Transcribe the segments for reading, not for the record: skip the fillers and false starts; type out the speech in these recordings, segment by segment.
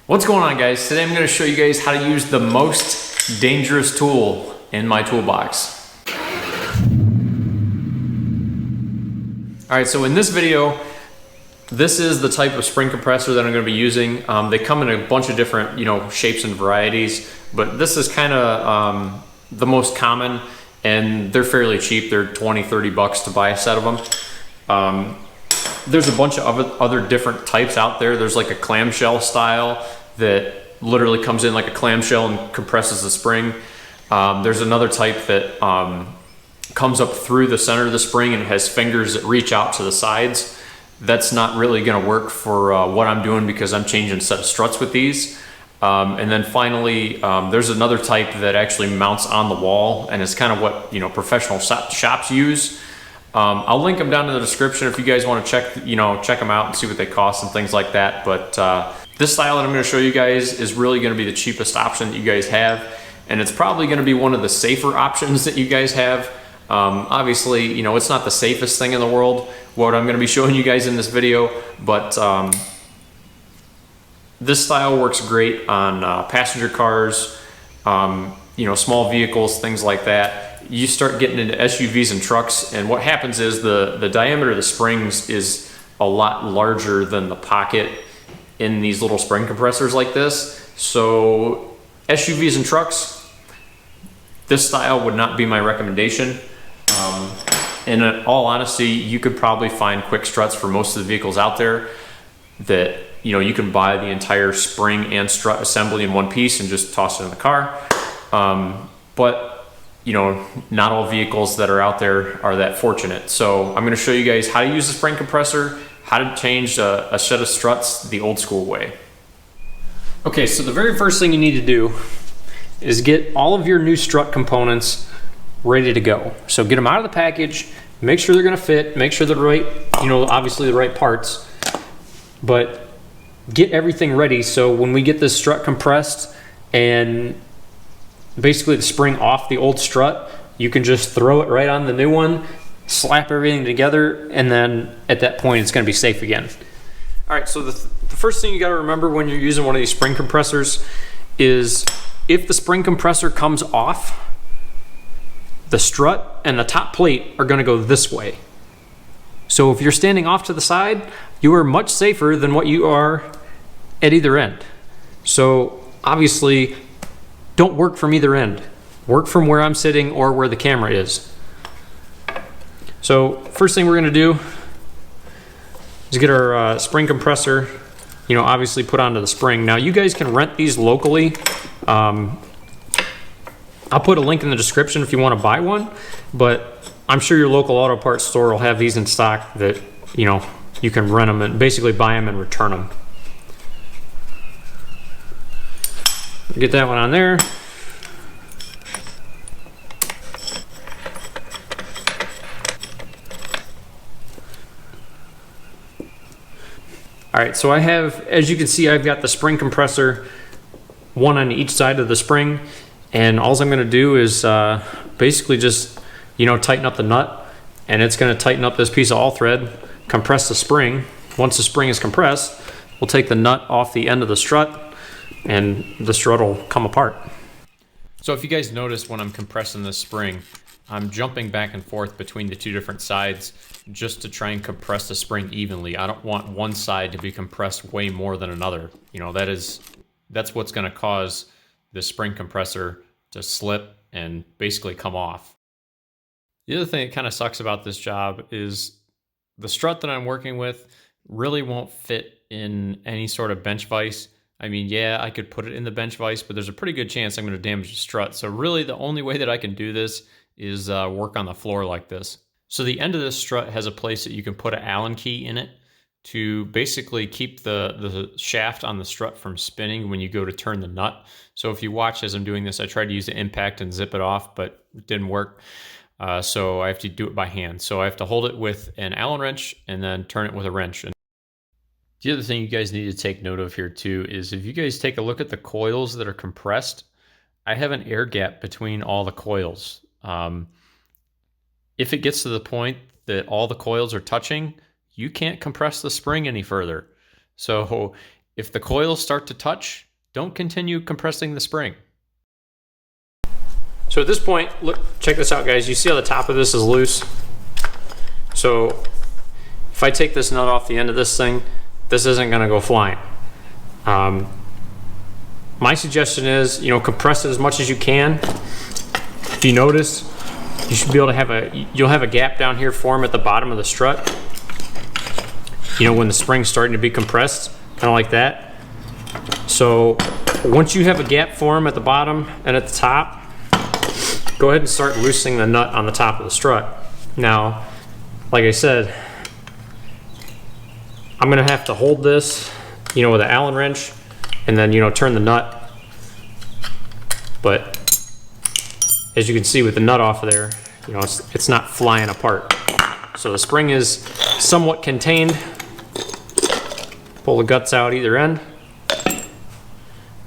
What's going on, guys? Today I'm going to show you guys how to use the most dangerous tool in my toolbox. Alright, so in this video, this is the type of spring compressor that I'm going to be using. They come in a bunch of different, shapes and varieties, but this is kind of the most common, and they're fairly cheap. They're 20-30 bucks to buy a set of them. There's a bunch of other different types out there. There's like a clamshell style that literally comes in like a clamshell and compresses the spring. There's another type that comes up through the center of the spring and has fingers that reach out to the sides. That's not really going to work for what I'm doing because I'm changing a set of struts with these. And then finally, there's another type that actually mounts on the wall, and it's kind of what professional shops use. I'll link them down in the description if you guys want to check them out and see what they cost and things like that. But this style that I'm going to show you guys is really going to be the cheapest option that you guys have, and it's probably going to be one of the safer options that you guys have. Obviously, it's not the safest thing in the world, what I'm going to be showing you guys in this video, but this style works great on passenger cars, small vehicles, things like that. You start getting into SUVs and trucks, and what happens is the diameter of the springs is a lot larger than the pocket in these little spring compressors like this. So SUVs and trucks, this style would not be my recommendation. In all honesty, you could probably find quick struts for most of the vehicles out there that you can buy the entire spring and strut assembly in one piece and just toss it in the car. But not all vehicles that are out there are that fortunate. So I'm going to show you guys how to use the spring compressor, how to change a set of struts the old school way. Okay, so the very first thing you need to do is get all of your new strut components ready to go. So get them out of the package, make sure they're going to fit, make sure they're right, obviously the right parts, but get everything ready so when we get this strut compressed and basically the spring off the old strut, you can just throw it right on the new one, slap everything together, and then at that point it's going to be safe again. All right, so the first thing you got to remember when you're using one of these spring compressors is if the spring compressor comes off, the strut and the top plate are going to go this way. So if you're standing off to the side, you are much safer than what you are at either end. So obviously, don't work from either end. Work from where I'm sitting or where the camera is. So first thing we're going to do is get our spring compressor, obviously put onto the spring. Now you guys can rent these locally. I'll put a link in the description if you want to buy one, but I'm sure your local auto parts store will have these in stock that you can rent them and basically buy them and return them. Get that one on there. All right, so I have, as you can see, I've got the spring compressor, one on each side of the spring, and all I'm going to do is basically just, tighten up the nut, and it's going to tighten up this piece of all thread, compress the spring. Once the spring is compressed, we'll take the nut off the end of the strut, and the strut will come apart. So if you guys notice when I'm compressing this spring, I'm jumping back and forth between the two different sides just to try and compress the spring evenly. I don't want one side to be compressed way more than another. That's what's going to cause the spring compressor to slip and basically come off. The other thing that kind of sucks about this job is the strut that I'm working with really won't fit in any sort of bench vise. I mean, yeah, I could put it in the bench vise, but there's a pretty good chance I'm going to damage the strut. So really the only way that I can do this is work on the floor like this. So the end of this strut has a place that you can put an Allen key in it to basically keep the shaft on the strut from spinning when you go to turn the nut. So if you watch as I'm doing this, I tried to use the impact and zip it off, but it didn't work. So I have to do it by hand. So I have to hold it with an Allen wrench and then turn it with a wrench. And the other thing you guys need to take note of here too is if you guys take a look at the coils that are compressed, I have an air gap between all the coils. If it gets to the point that all the coils are touching, you can't compress the spring any further. So If the coils start to touch, don't continue compressing the spring. So at this point, look, check this out, guys. You see how the top of this is loose? So if I take this nut off the end of this thing, this isn't gonna go flying. My suggestion is, compress it as much as you can. If you notice, you should be able to you'll have a gap down here form at the bottom of the strut. When the spring's starting to be compressed, kind of like that. So once you have a gap form at the bottom and at the top, go ahead and start loosening the nut on the top of the strut. Now, like I said, I'm gonna have to hold this, with an Allen wrench, and then, turn the nut. But as you can see with the nut off of there, it's not flying apart. So the spring is somewhat contained. Pull the guts out either end.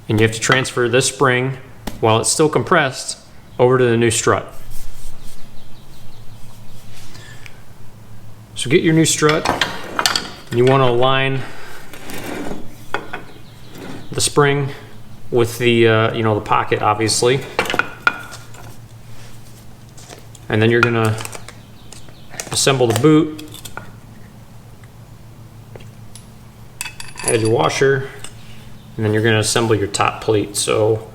And you have to transfer this spring, while it's still compressed, over to the new strut. So get your new strut. You want to align the spring with the the pocket, obviously, and then you're gonna assemble the boot, add your washer, and then you're gonna assemble your top plate. So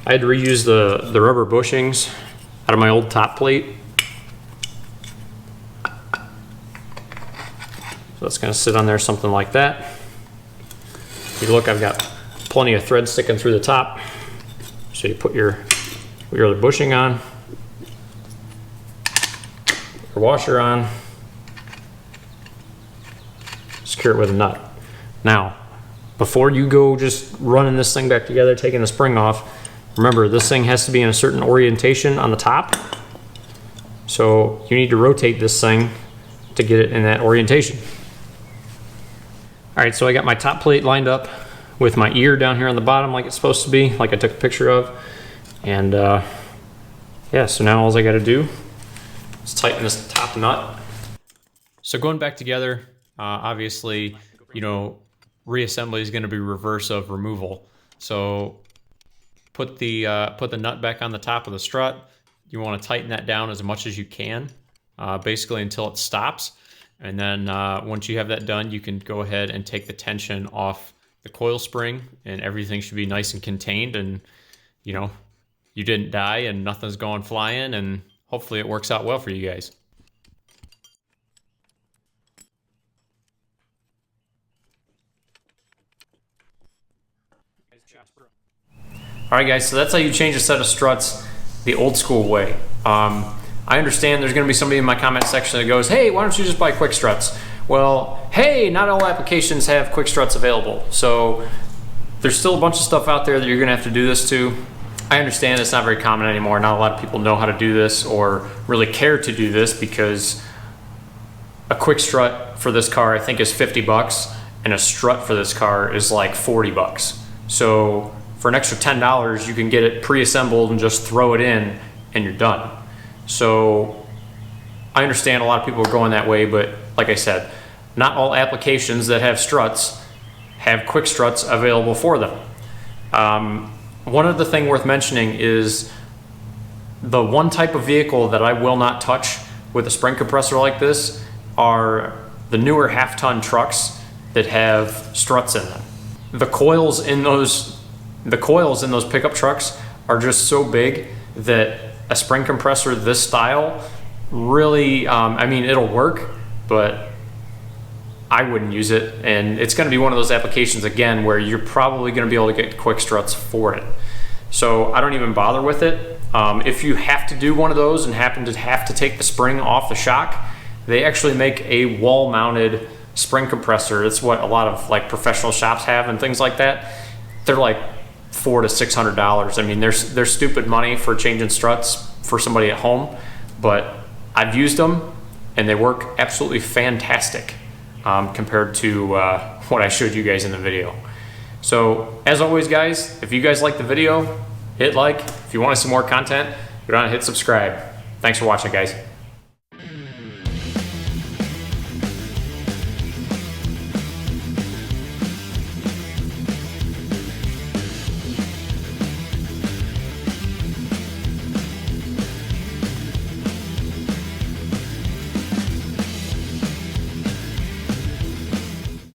I had to reuse the rubber bushings out of my old top plate. So that's gonna sit on there something like that. If you look, I've got plenty of thread sticking through the top. So you put your other bushing on, your washer on, secure it with a nut. Now, before you go just running this thing back together, taking the spring off, remember this thing has to be in a certain orientation on the top. So you need to rotate this thing to get it in that orientation. All right, so I got my top plate lined up with my ear down here on the bottom like it's supposed to be, like I took a picture of. And yeah, so now all I gotta do is tighten this top nut. So going back together, obviously, reassembly is gonna be reverse of removal. So put the nut back on the top of the strut. You wanna tighten that down as much as you can, basically until it stops. And then once you have that done, you can go ahead and take the tension off the coil spring, and everything should be nice and contained, and you didn't die and nothing's going flying, and hopefully it works out well for you guys. All right, guys, so that's how you change a set of struts the old school way. I understand there's going to be somebody in my comment section that goes, hey, why don't you just buy quick struts? Well, hey, not all applications have quick struts available. So there's still a bunch of stuff out there that you're going to have to do this to. I understand it's not very common anymore. Not a lot of people know how to do this or really care to do this, because a quick strut for this car I think is 50 bucks and a strut for this car is like 40 bucks. So for an extra $10, you can get it pre-assembled and just throw it in and you're done. So I understand a lot of people are going that way, but like I said, not all applications that have struts have quick struts available for them. One other thing worth mentioning is the one type of vehicle that I will not touch with a spring compressor like this are the newer half-ton trucks that have struts in them. The coils in those pickup trucks are just so big that a spring compressor this style really, I mean, it'll work, but I wouldn't use it. And it's gonna be one of those applications, again, where you're probably gonna be able to get quick struts for it. So I don't even bother with it. If you have to do one of those and happen to have to take the spring off the shock, they actually make a wall-mounted spring compressor. It's what a lot of like professional shops have and things like that. They're like $400 to $600. I mean, they're stupid money for changing struts for somebody at home, but I've used them and they work absolutely fantastic compared to what I showed you guys in the video. So as always, guys, if you guys like the video, hit like. If you want to see more content, go down and hit subscribe. Thanks for watching, guys.